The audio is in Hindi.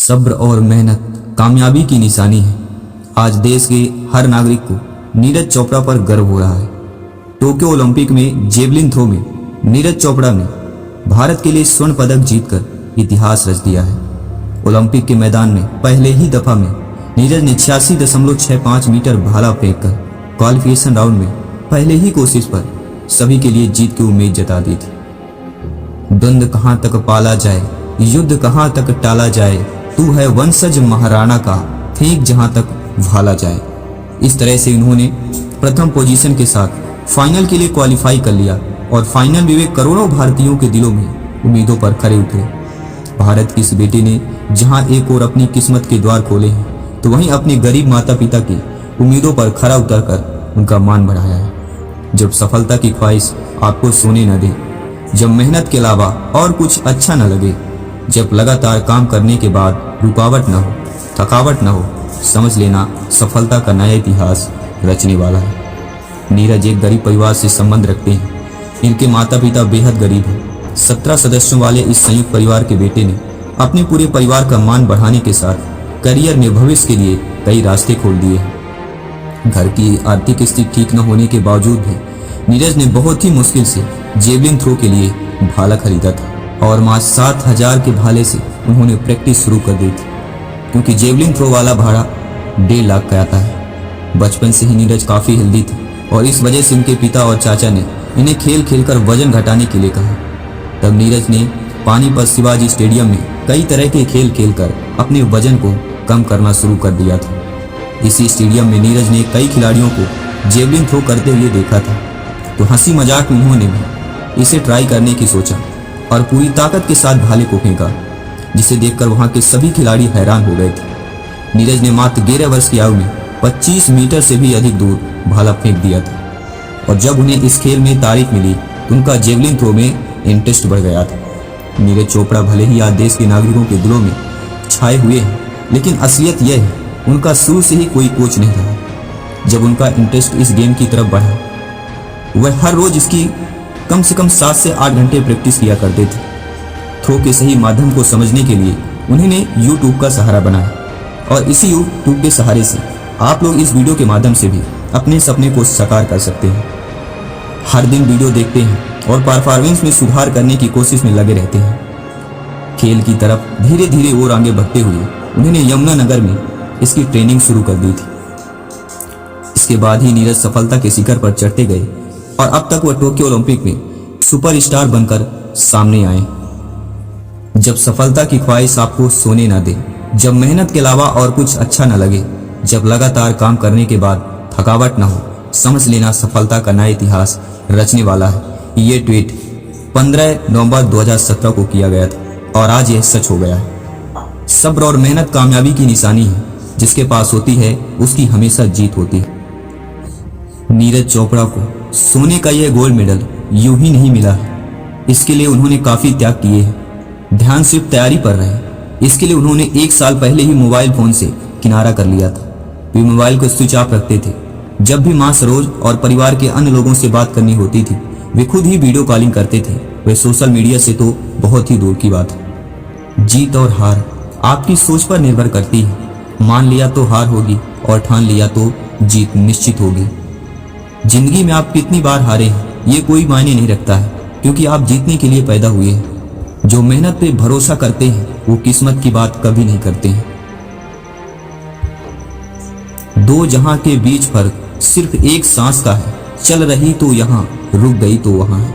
सब्र और मेहनत कामयाबी की निशानी है। आज देश के हर नागरिक को नीरज चोपड़ा पर गर्व हो रहा है। टोक्यो ओलंपिक में जेवलिन थ्रो में नीरज चोपड़ा ने भारत के लिए स्वर्ण पदक जीतकर इतिहास रच दिया है। ओलंपिक के मैदान में पहले ही दफा में नीरज ने 86.65 मीटर भाला फेंककर क्वालिफिकेशन राउंड में पहले ही कोशिश पर सभी के लिए जीत की उम्मीद जता दी थी। द्वंद्व कहां तक पाला जाए, युद्ध कहां तक टाला जाए, तू है वंशज महाराणा का, फेंक जहां तक भाला जाए। इस तरह से उन्होंने प्रथम पोजीशन के साथ फाइनल के लिए क्वालिफाई कर लिया और फाइनल में वे करोड़ों भारतीयों के दिलों में उम्मीदों पर खरे उतरे। भारत की इस बेटी ने जहां एक और अपनी किस्मत के द्वार खोले हैं, तो वहीं अपने गरीब माता पिता की उम्मीदों पर खरा उतरकर उनका मान बढ़ाया है। जब सफलता की ख्वाहिश आपको सोने न दे, जब मेहनत के अलावा और कुछ अच्छा न लगे, जब लगातार काम करने के बाद रुकावट न हो, थकावट न हो, समझ लेना सफलता का नया इतिहास रचने वाला है। नीरज एक गरीब परिवार से संबंध रखते हैं। इनके माता पिता बेहद गरीब हैं। 17 सदस्यों वाले इस संयुक्त परिवार के बेटे ने अपने पूरे परिवार का मान बढ़ाने के साथ करियर में भविष्य के लिए कई रास्ते खोल दिए हैं। घर की आर्थिक स्थिति ठीक न होने के बावजूद भी नीरज ने बहुत ही मुश्किल से जेवलिन थ्रो के लिए भाला खरीदा था और मात्र 7,000 के भाले से उन्होंने प्रैक्टिस शुरू कर दी थी, क्योंकि जेवलिन थ्रो वाला भाड़ा 1.5 लाख का आता है। बचपन से ही नीरज काफ़ी हेल्दी थे और इस वजह से इनके पिता और चाचा ने इन्हें खेल खेलकर वजन घटाने के लिए कहा। तब नीरज ने पानीपत शिवाजी स्टेडियम में कई तरह के खेल खेलकर अपने वजन को कम करना शुरू कर दिया था। इसी स्टेडियम में नीरज ने कई खिलाड़ियों को जेवलिन थ्रो करते हुए देखा था, तो हंसी मजाक में उन्होंने भी इसे ट्राई करने की सोचा और पूरी ताकत के साथ भाले को फेंका, जिसे देखकर वहां के सभी खिलाड़ी हैरान हो गए थे। नीरज ने मात्र 11 वर्ष की आयु में 25 मीटर से भी अधिक दूर भाला फेंक दिया था और जब उन्हें इस खेल में तारीफ मिली तो उनका जेवलिन थ्रो में इंटरेस्ट बढ़ गया था। नीरज चोपड़ा भले ही आज देश के नागरिकों के दिलों में छाए हुए हैं, लेकिन असलियत यह है उनका शुरू से ही कोई कोच नहीं रहा। जब उनका इंटरेस्ट इस गेम की तरफ बढ़ा, वह हर रोज इसकी कम से कम 7 से 8 घंटे प्रैक्टिस किया करते थे। थ्रो के सही माध्यम को समझने के लिए उन्होंने यूट्यूब का सहारा बनाया और इसी यूट्यूब के सहारे से आप लोग इस वीडियो के माध्यम से भी अपने सपने को साकार कर सकते हैं। हर दिन वीडियो देखते हैं और परफॉर्मेंस में सुधार करने की कोशिश में लगे रहते हैं। खेल की तरफ धीरे धीरे और आगे बढ़ते हुए उन्होंने यमुनानगर में इसकी ट्रेनिंग शुरू कर दी थी। इसके बाद ही नीरज सफलता के शिखर पर चढ़ते गए और अब तक वह टोक्यो ओलंपिक में सुपरस्टार बनकर सामने आए। जब सफलता की ख्वाहिश आपको सोने ना दे, जब मेहनत के अलावा और कुछ अच्छा न लगे, जब लगातार काम करने के बाद थकावट न हो, समझ लेना सफलता का नया इतिहास रचने वाला है। ये ट्वीट 15 नवंबर 2017 को किया गया था और आज यह सच हो गया है। सब्र और मेहनत कामयाबी की निशानी है। जिसके पास होती है उसकी हमेशा जीत होती है। नीरज चोपड़ा को सोने का यह गोल्ड मेडल यूं ही नहीं मिला है। इसके लिए उन्होंने काफी त्याग किए हैं। ध्यान सिर्फ तैयारी पर रहे। इसके लिए उन्होंने 1 साल पहले ही मोबाइल फोन से किनारा कर लिया था। वे मोबाइल को स्विच ऑफ रखते थे। जब भी मां सरोज और परिवार के अन्य लोगों से बात करनी होती थी, वे खुद ही वीडियो कॉलिंग करते थे। वे सोशल मीडिया से तो बहुत ही दूर की बात है। जीत और हार आपकी सोच पर निर्भर करती है। मान लिया तो हार होगी और ठान लिया तो जीत निश्चित होगी। जिंदगी में आप कितनी बार हारे हैं ये कोई मायने नहीं रखता है, क्योंकि आप जीतने के लिए पैदा हुए हैं। जो मेहनत पे भरोसा करते हैं वो किस्मत की बात कभी नहीं करते हैं। दो जहां के बीच फर्क सिर्फ एक सांस का है। चल रही तो यहाँ, रुक गई तो वहां है।